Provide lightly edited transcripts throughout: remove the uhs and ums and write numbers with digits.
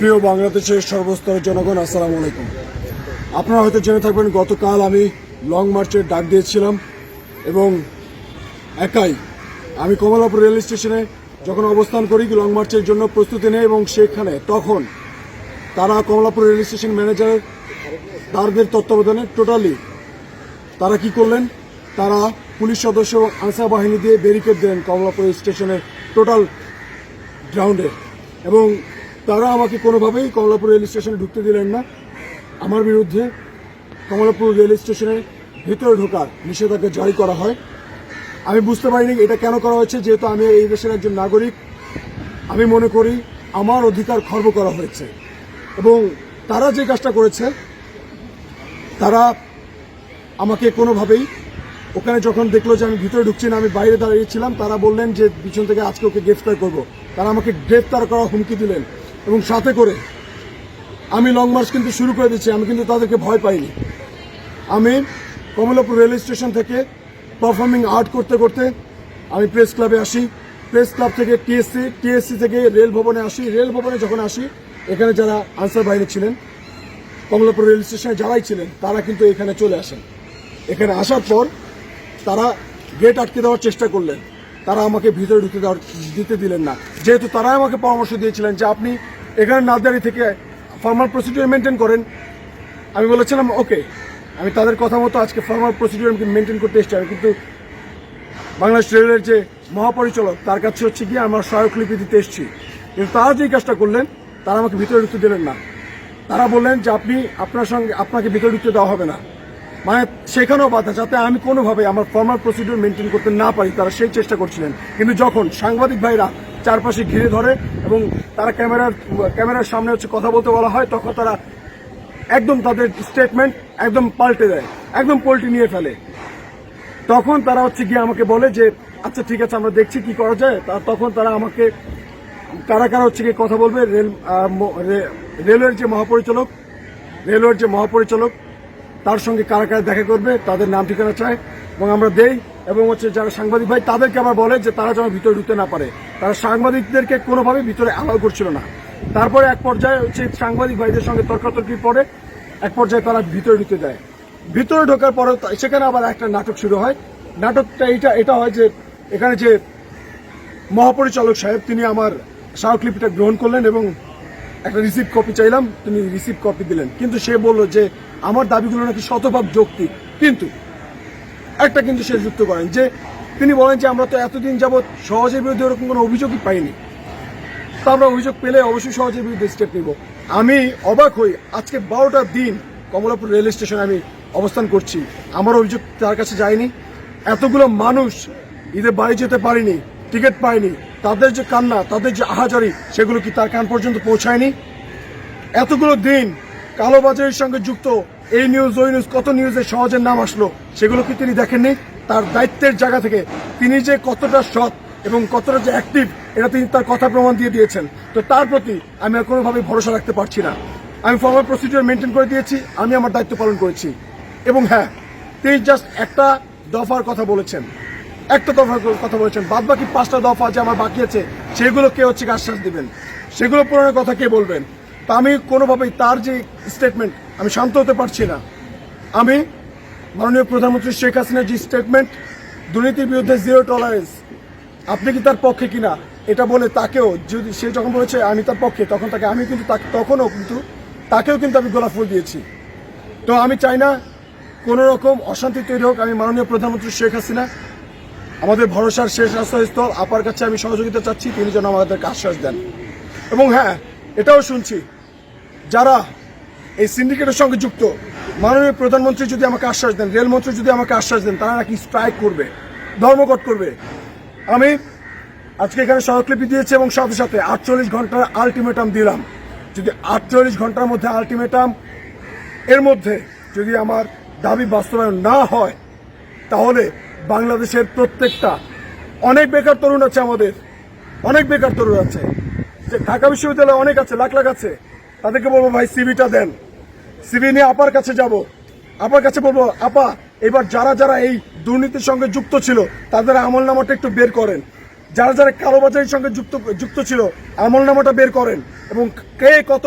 প্রিয় বাংলাদেশের সর্বস্তরের জনগণ, আসসালামু আলাইকুম। আপনারা হয়তো জেনে থাকবেন, গতকাল আমি লং মার্চের ডাক দিয়েছিলাম এবং একাই আমি কমলাপুর রেল স্টেশনে যখন অবস্থান করি লং মার্চের জন্য প্রস্তুতি নেই, এবং সেখানে তখন তারা কমলাপুর রেল স্টেশন ম্যানেজারের তাদের তত্ত্বাবধানে টোটালি তারা কি করলেন, তারা পুলিশ সদস্য এবং আনসার বাহিনী দিয়ে ব্যারিকেড দেন কমলাপুর স্টেশনের টোটাল গ্রাউন্ডে, এবং তারা আমাকে কোনোভাবেই কমলাপুর রেল স্টেশনে ঢুকতে দিলেন না। আমার বিরুদ্ধে কমলাপুর রেল স্টেশনের ভিতরে ঢোকার নিষেধাজ্ঞা জারি করা হয়। আমি বুঝতে পারিনি এটা কেন করা হয়েছে, যেহেতু আমি এই দেশের একজন নাগরিক। আমি মনে করি আমার অধিকার খর্ব করা হয়েছে, এবং তারা যে কাজটা করেছে, তারা আমাকে কোনোভাবেই ওখানে যখন দেখলো যে আমি ভিতরে ঢুকছি না, আমি বাইরে দাঁড়িয়েছিলাম, তারা বললেন যে পিছন থেকে আজকে ওকে গ্রেফতার করব। তারা আমাকে গ্রেফতার করার হুমকি দিলেন, এবং সাথে করে আমি লং মার্চ কিন্তু শুরু করে দিচ্ছি। আমি কিন্তু তাদেরকে ভয় পাইনি। আমি কমলাপুর রেল স্টেশন থেকে পারফর্মিং আর্ট করতে করতে আমি প্রেস ক্লাবে আসি, প্রেস ক্লাব থেকে টিএসসি থেকে রেল ভবনে আসি। রেল ভবনে যখন আসি, এখানে যারা আনসার বাহিনী ছিলেন, কমলাপুর রেল স্টেশনে যারাই ছিলেন, তারা কিন্তু এখানে চলে আসেন। এখানে আসার পর তারা গেট আটকে দেওয়ার চেষ্টা করলেন, তারা আমাকে ভিতরে দিতে দিলেন না, যেহেতু তারা আমাকে পরামর্শ দিয়েছিলেন যে আপনি এখানে না দাঁড়িয়ে থেকে ফর্মাল প্রসিডিউর মেনটেন করেন। আমি বলেছিলাম ওকে, আমি তাদের কথা মতো আজকে ফর্মাল প্রসিডিউর মেনটেন করতে এসেছি। আমি কিন্তু বাংলাদেশ রেলের যে মহাপরিচালক, তার কাছে হচ্ছে গিয়ে আমার স্মারকলিপি দিতে এসেছি, কিন্তু তারা যেই কাজটা করলেন, তারা আমাকে ভিতরে ঢুকতে দিলেন না। তারা বললেন যে আপনাকে ভিতরে ঢুকতে দেওয়া হবে না, মানে সেখানেও বাধা, যাতে আমি কোনোভাবে আমার ফর্মাল প্রসিডিউর মেনটেন করতে না পারি, তারা সেই চেষ্টা করছিলেন। কিন্তু যখন সাংবাদিক ভাইরা চারপাশে ঘিরে ধরে এবং তারা ক্যামেরার সামনে হচ্ছে কথা বলতে বলা হয়, তখন তারা একদম তাদের স্টেটমেন্ট একদম পাল্টে দেয়, একদম পল্টি নিয়ে ফেলে। তখন তারা হচ্ছে গিয়ে আমাকে বলে যে আচ্ছা ঠিক আছে, আমরা দেখছি কি করা যায়। তখন তারা আমাকে কারা হচ্ছে গিয়ে কথা বলবে, রেলওয়ের যে মহাপরিচালক তার সঙ্গে কারা দেখা করবে, তাদের নাম ঠিকানা চায় এবং আমরা দেই। এবং হচ্ছে যারা সাংবাদিক ভাই, তাদেরকে আবার বলে যে তারা যেন ভিতরে ঢুকতে না পারে। তারা সাংবাদিকদেরকে কোনোভাবে ভিতরে অ্যালাউ করছিল না। তারপরে এক পর্যায়ে হচ্ছে সাংবাদিক ভাইদের সঙ্গে তর্কাতর্কির পরে এক পর্যায়ে তারা ভিতরে ঢুকতে দেয়। ভিতরে ঢোকার পরে সেখানে আবার একটা নাটক শুরু হয়। নাটকটা এটা হয় যে এখানে যে মহাপরিচালক সাহেব, তিনি আমার স্মারকলিপিটা গ্রহণ করলেন এবং একটা রিসিপ্ট কপি চাইলাম, তিনি রিসিপ্ট কপি দিলেন। কিন্তু সে বলল যে আমার দাবিগুলো নাকি শতভাগ যৌক্তিক, কিন্তু একটা কিন্তু সে যুক্ত করেন যে তিনি বলেন যে আমরা তো এতদিন যাবৎ সহজের বিরুদ্ধে ওরকম কোনো অভিযোগই পাইনি, তো আমরা অভিযোগ পেলে অবশ্যই সহজের বিরুদ্ধে স্টেপ নিব। আমি অবাক হই, আজকে 12টা দিন কমলাপুর রেল স্টেশনে আমি অবস্থান করছি, আমার অভিযোগ তার কাছে যায়নি। এতগুলো মানুষ ঈদে বাড়ি যেতে পারেনি, টিকিট পায়নি, তাদের যে কান্না, তাদের যে আহাজারি, সেগুলো কি তার কান পর্যন্ত পৌঁছায়নি? এতগুলো দিন কালোবাজারের সঙ্গে যুক্ত এই নিউজ ওই নিউজ, কত নিউজে সহজের নাম আসলো, সেগুলো কি তিনি দেখেননি? তার দায়িত্বের জায়গা থেকে তিনি যে কতটা সৎ এবং কতটা যে অ্যাক্টিভ, এটা তিনি তার কথা প্রমাণ দিয়ে দিয়েছেন। তো তার প্রতি আমি আর কোনোভাবে ভরসা রাখতে পারছি না। আমি ফর্মাল প্রসিডিউর মেনটেন করে দিয়েছি, আমি আমার দায়িত্ব পালন করেছি। এবং হ্যাঁ, তিনি জাস্ট একটা দফার কথা বলেছেন, বাদ বাকি 5টা দফা যে আমার বাকি আছে, সেগুলো কে হচ্ছে আশ্বাস দিবেন, সেগুলো পূরণের কথা কে বলবেন? তা আমি কোনোভাবেই তার যে স্টেটমেন্ট, আমি শান্ত হতে পারছি না। আমি মাননীয় প্রধানমন্ত্রী শেখ হাসিনার যে স্টেটমেন্ট, দুর্নীতির বিরুদ্ধে জিরো টলারেন্স, আপনি কি তার পক্ষে কিনা এটা বলে তাকেও, যদি সে যখন বলেছে আমি তার পক্ষে, তখন তাকেও কিন্তু আমি গোলাপ ফুল দিয়েছি। তো আমি চাই না কোনো রকম অশান্তি তৈরি হোক। আমি মাননীয় প্রধানমন্ত্রী শেখ হাসিনা, আমাদের ভরসার শেষ আশ্রয়স্থল, আপার কাছে আমি সহযোগিতা চাচ্ছি, তিনি যেন আমাদেরকে আশ্বাস দেন। এবং হ্যাঁ, এটাও শুনছি যারা এই সিন্ডিকেটের সঙ্গে যুক্ত, মাননীয় প্রধানমন্ত্রী যদি আমাকে আশ্বাস দেন, রেলমন্ত্রী যদি আমাকে আশ্বাস দেন, তারা নাকি স্ট্রাইক করবে, ধর্মঘট করবে। আমি আজকে এখানে স্মারকলিপি দিয়েছি এবং সাথে সাথে 48 ঘন্টার আলটিমেটাম দিলাম। যদি 48 ঘন্টার মধ্যে আলটিমেটাম এর মধ্যে যদি আমার দাবি বাস্তবায়ন না হয়, তাহলে বাংলাদেশের প্রত্যেকটা অনেক বেকার তরুণ আছে, আমাদের অনেক বেকার তরুণ আছে, যে ঢাকা বিশ্ববিদ্যালয়ে অনেক আছে, লাখ লাখ আছে, তাদেরকে বলবো ভাই সিভিটা দেন, সিভি নিয়ে আপার কাছে যাব, আপার কাছে বলবো আপা এবার যারা যারা এই দুর্নীতির সঙ্গে যুক্ত ছিল তাদের আমলনামাটা একটু বের করেন, যারা যারা কালোবাজারির সঙ্গে যুক্ত ছিল আমলনামাটা বের করেন এবং কে কত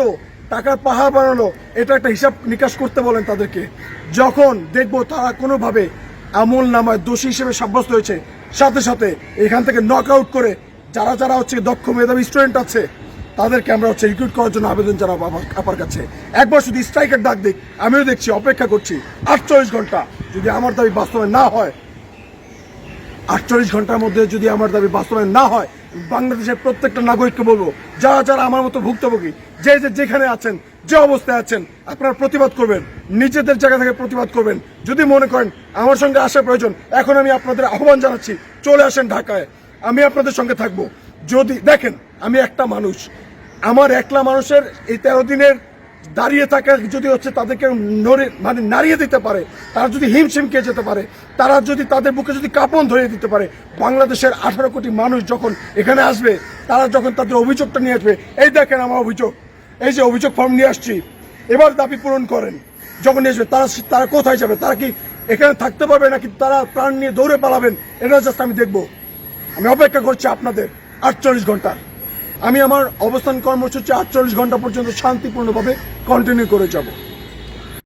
টাকার পাহাড় বানালো এটা একটা হিসাব নিকাশ করতে বলেন তাদেরকে। যখন দেখবো তারা কোনোভাবে আমলনামায় দোষী হিসেবে সাব্যস্ত হয়েছে, সাথে সাথে এখান থেকে নক আউট করে যারা যারা হচ্ছে দক্ষ মেধাবী স্টুডেন্ট আছে তাদেরকে আমরা হচ্ছে রিক্রুট করার জন্য আবেদন জানাবো আপনার কাছে। একবার শুধু স্ট্রাইকের ডাক দিক, আমিও দেখছি, অপেক্ষা করছি 48 ঘন্টা। যদি আমার দাবি বাস্তবায়ন না হয়, 48 ঘন্টার মধ্যে যদি আমার দাবি বাস্তবায়ন না হয়, বাংলাদেশের প্রত্যেকটা নাগরিককে বলবো, যারা যারা আমার মতো ভুক্তভোগী, যেখানে আছেন, যে অবস্থায় আছেন, আপনারা প্রতিবাদ করবেন, নিজেদের জায়গা থেকে প্রতিবাদ করবেন। যদি মনে করেন আমার সঙ্গে আসার প্রয়োজন, এখন আমি আপনাদের আহ্বান জানাচ্ছি, চলে আসেন ঢাকায়, আমি আপনাদের সঙ্গে থাকবো। যদি দেখেন আমি একটা মানুষ, আমার একলা মানুষের এই 13 দিনের দাঁড়িয়ে থাকা যদি হচ্ছে তাদেরকে মানে নাড়িয়ে দিতে পারে, তারা যদি হিমশিম খেয়ে যেতে পারে, তারা যদি তাদের বুকে যদি কাঁপন ধরিয়ে দিতে পারে, বাংলাদেশের 18 কোটি মানুষ যখন এখানে আসবে, তারা যখন তাদের অভিযোগটা নিয়ে আসবে, এই দেখেন আমার অভিযোগ, এই যে অভিযোগ ফর্ম নিয়ে আসছি, এবার দাবি পূরণ করেন। যখন নিয়ে আসবে তারা কোথায় যাবে, তারা কি এখানে থাকতে পারবে নাকি তারা প্রাণ নিয়ে দৌড়ে পালাবেন, এটা জাস্ট আমি দেখবো। আমি অপেক্ষা করছি আপনাদের 48 ঘন্টা। আমি আমার অবস্থান কর্মসূচি 48 ঘন্টা পর্যন্ত শান্তিপূর্ণভাবে কন্টিনিউ করে যাব।